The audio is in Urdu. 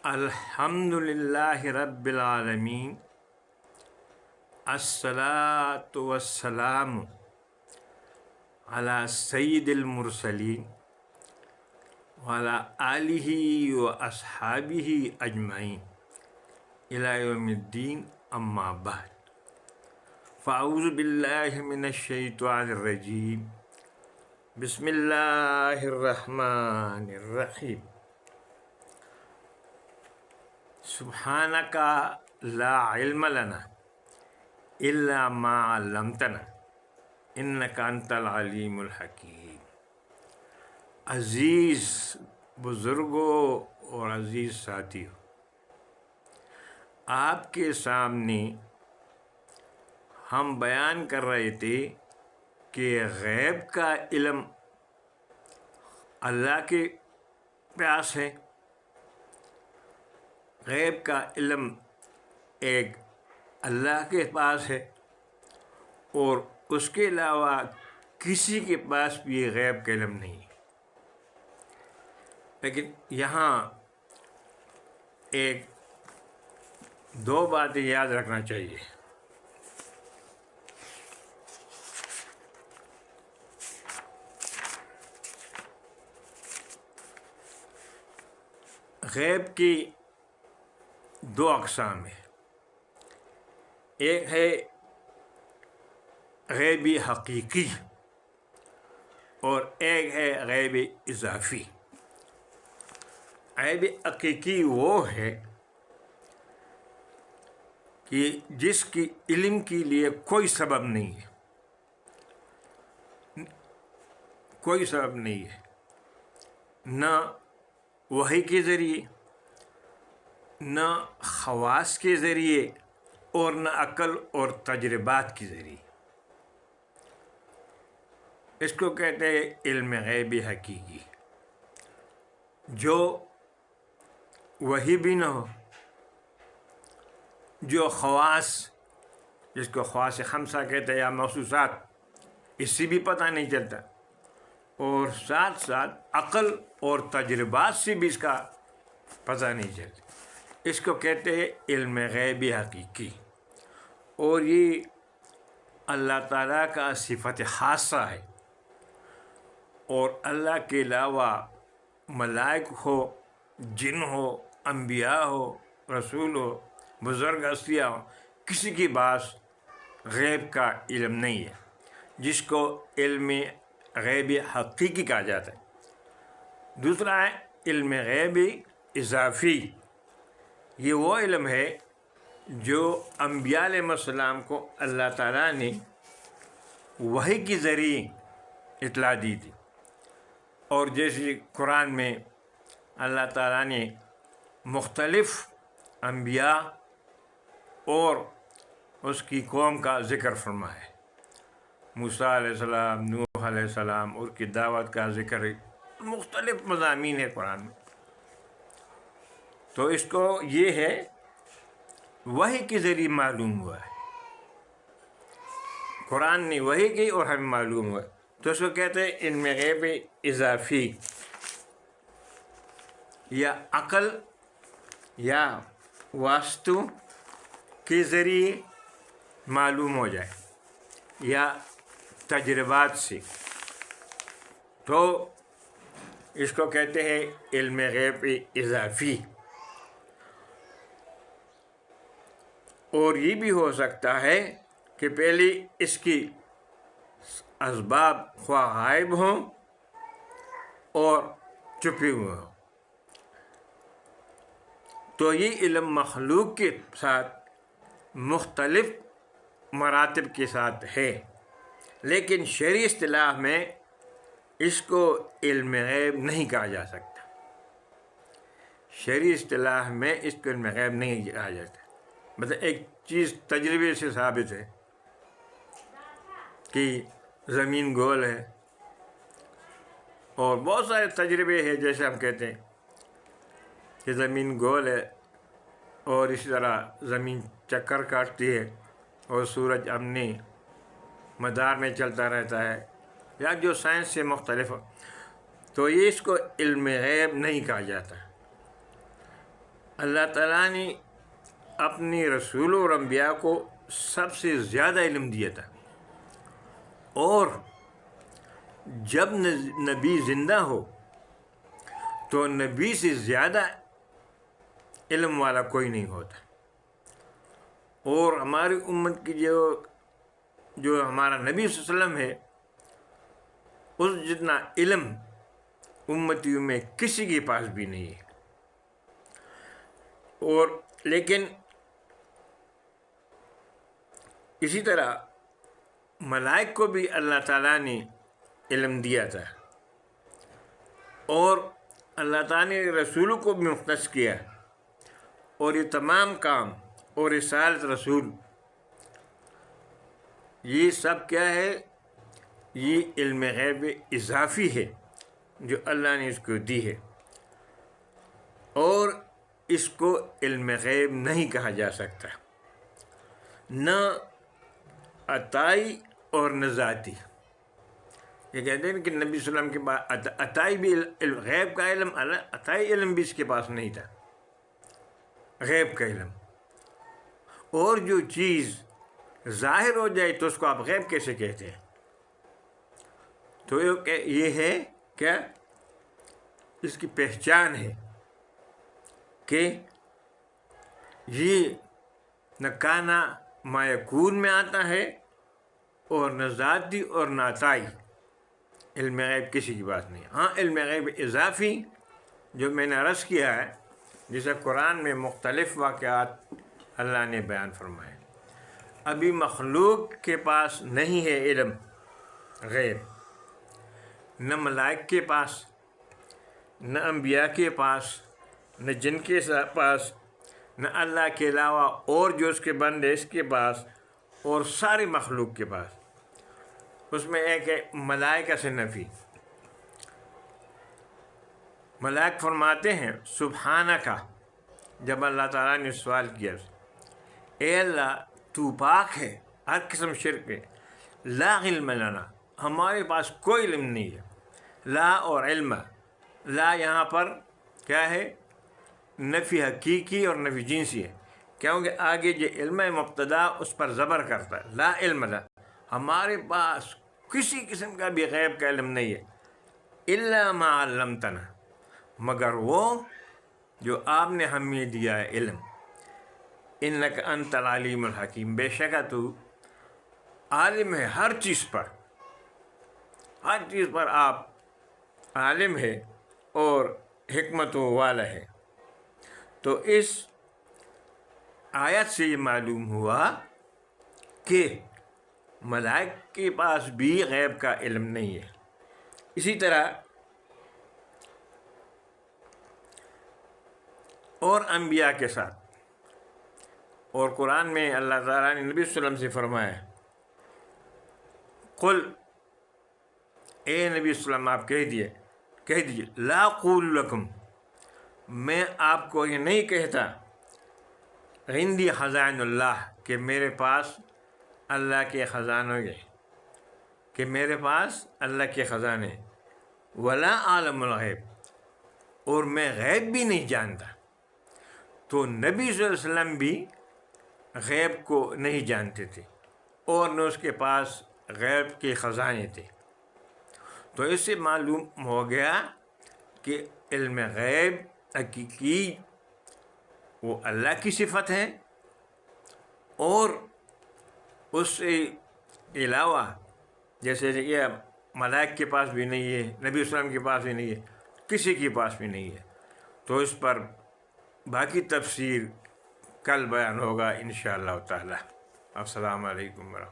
الحمد للہ رب العالمین، الصلاۃ والسلام علی سید المرسلین وعلی آلہ و اصحابہ اجمعین الی یوم الدین، اما بعد، فاعوذ باللہ من الشیطان الرجیم، بسم اللہ الرحمن الرحیم۔ سبحانک لا علم لنا الا ما علمتنا انک انت العلیم الحکیم۔ عزیز بزرگوں اور عزیز ساتھیوں، آپ کے سامنے ہم بیان کر رہے تھے کہ غیب کا علم اللہ کے پاس ہے، غیب کا علم ایک اللہ کے پاس ہے، اور اس کے علاوہ کسی کے پاس بھی غیب کا علم نہیں ہے۔ لیکن یہاں ایک دو باتیں یاد رکھنا چاہیے۔ غیب کی دو اقسام ہیں، ایک ہے غیب حقیقی اور ایک ہے غیب اضافی۔ غیب حقیقی وہ ہے کہ جس کی علم کے لیے کوئی سبب نہیں ہے، کوئی سبب نہیں ہے، نہ وحی کے ذریعے، نہ خواص کے ذریعے، اور نہ عقل اور تجربات کے ذریعے۔ اس کو کہتے ہیں علم غیب حقیقی، جو وحی بھی نہ ہو، جو خواص، جس کو خواص خمسہ کہتے ہیں یا محسوسات، اس سے بھی پتہ نہیں چلتا، اور ساتھ ساتھ عقل اور تجربات سے بھی اس کا پتہ نہیں چلتا۔ اس کو کہتے ہیں علم غیب حقیقی، اور یہ اللہ تعالیٰ کا صفت خاصہ ہے، اور اللہ کے علاوہ ملائک ہو، جن ہو، انبیاء ہو، رسول ہو، بزرگ ہستیاں ہو، کسی کے پاس غیب کا علم نہیں ہے، جس کو علم غیب حقیقی کہا جاتا ہے۔ دوسرا ہے علم غیب اضافی۔ یہ وہ علم ہے جو انبیاء علیہ السلام کو اللہ تعالیٰ نے وحی کے ذریعے اطلاع دی تھی، اور جیسے قرآن میں اللہ تعالیٰ نے مختلف انبیاء اور اس کی قوم کا ذکر فرمایا ہے۔ موسیٰ علیہ السلام، نوح علیہ السلام، اور کی دعوت کا ذکر ہے، مختلف مضامین ہے قرآن میں۔ تو اس کو یہ ہے وحی کے ذریعے معلوم ہوا ہے، قرآن نے وحی کی اور ہمیں معلوم ہوا ہے، تو اس کو کہتے ہیں علم غیب اضافی، یا عقل یا واسطوں کے ذریعے معلوم ہو جائے، یا تجربات سے، تو اس کو کہتے ہیں علم غیب اضافی۔ اور یہ بھی ہو سکتا ہے کہ پہلے اس کی اسباب خواہ غائب ہوں اور چھپے ہوئے ہوں۔ تو یہ علم مخلوق کے ساتھ مختلف مراتب کے ساتھ ہے، لیکن شرعی اصطلاح میں اس کو علم غیب نہیں کہا جا سکتا۔ شرعی اصطلاح میں اس کو علم غیب نہیں کہا جاتا۔ مطلب ایک چیز تجربے سے ثابت ہے کہ زمین گول ہے، اور بہت سارے تجربے ہیں، جیسے ہم کہتے ہیں کہ زمین گول ہے، اور اسی طرح زمین چکر کاٹتی ہے، اور سورج اپنے مدار میں چلتا رہتا ہے، یا جو سائنس سے مختلف ہو، تو یہ اس کو علم غیب نہیں کہا جاتا۔ اللہ تعالیٰ نے اپنی رسول اور انبیاء کو سب سے زیادہ علم دیا تھا، اور جب نبی زندہ ہو تو نبی سے زیادہ علم والا کوئی نہیں ہوتا، اور ہماری امت کی جو ہمارا نبی صلی اللہ علیہ وسلم ہے، اس جتنا علم امتیوں میں کسی کے پاس بھی نہیں ہے۔ اور لیکن اسی طرح ملائک کو بھی اللہ تعالیٰ نے علم دیا تھا، اور اللہ تعالیٰ نے رسولوں کو بھی مختص کیا، اور یہ تمام کام اور رسالت رسول یہ سب کیا ہے؟ یہ علم غیب اضافی ہے جو اللہ نے اس کو دی ہے، اور اس کو علم غیب نہیں کہا جا سکتا، نہ عطائی اور نہ ذاتی۔ یہ کہتے ہیں کہ نبی صلی اللہ علیہ وسلم کے بعد عطائی بھی غیب کا علم، عطائی علم بھی اس کے پاس نہیں تھا، غیب کا علم۔ اور جو چیز ظاہر ہو جائے تو اس کو آپ غیب کیسے کہتے ہیں؟ تو یہ ہے کیا؟ اس کی پہچان ہے کہ یہ نہ کانا ما یکون میں آتا ہے، اور نہ ذاتی اور نہ عطائی۔ علم غیب کسی کی بات نہیں۔ ہاں، علم غیب اضافی جو میں نے عرض کیا ہے، جسے قرآن میں مختلف واقعات اللہ نے بیان فرمائے، ابھی مخلوق کے پاس نہیں ہے علم غیب، نہ ملائک کے پاس، نہ انبیاء کے پاس، نہ جن کے پاس، نہ اللہ کے علاوہ اور جو اس کے بندے اس کے پاس، اور ساری مخلوق کے پاس۔ اس میں ایک ہے ملائکہ سے نفی۔ ملائک فرماتے ہیں سبحانکا، جب اللہ تعالیٰ نے سوال کیا، اے اللہ تو پاک ہے ہر قسم شرک ہے، لا علم لنا، ہمارے پاس کوئی علم نہیں ہے۔ لا اور علم، لا یہاں پر کیا ہے؟ نفی حقیقی اور نفی جنسی ہے، کیونکہ آگے جو علم مبتدا اس پر زبر کرتا ہے۔ لا علم لنا، ہمارے پاس کسی قسم کا بھی غیب کا علم نہیں ہے، الا ما علمتنا، مگر وہ جو آپ نے ہمیں دیا ہے علم، انک انت العلیم الحکیم، بے شک تو عالم ہے ہر چیز پر، ہر چیز پر آپ عالم ہے اور حکمت والا ہے۔ تو اس آیت سے یہ معلوم ہوا کہ ملائک کے پاس بھی غیب کا علم نہیں ہے۔ اسی طرح اور انبیاء کے ساتھ، اور قرآن میں اللہ تعالیٰ نے نبی صلی اللہ علیہ وسلم سے فرمایا، قل، اے نبی صلی اللہ علیہ وسلم آپ کہہ دیجئے، لا قول لکم، میں آپ کو یہ نہیں کہتا، عندی خزائن اللہ، کہ میرے پاس اللہ کے خزانوں ہے، کہ میرے پاس اللہ کے خزانے، ولا عالم الغیب، اور میں غیب بھی نہیں جانتا۔ تو نبی صلی اللہ علیہ وسلم بھی غیب کو نہیں جانتے تھے، اور نہ اس کے پاس غیب کے خزانے تھے۔ تو اس سے معلوم ہو گیا کہ علم غیب حقیقی وہ اللہ کی صفت ہے، اور اس سے علاوہ جیسے کہ ملائک کے پاس بھی نہیں ہے، نبی اسلام کے پاس بھی نہیں ہے، کسی کے پاس بھی نہیں ہے۔ تو اس پر باقی تفسیر کل بیان ہوگا انشاءاللہ تعالی۔ السلام علیکم ورحمۃ اللہ۔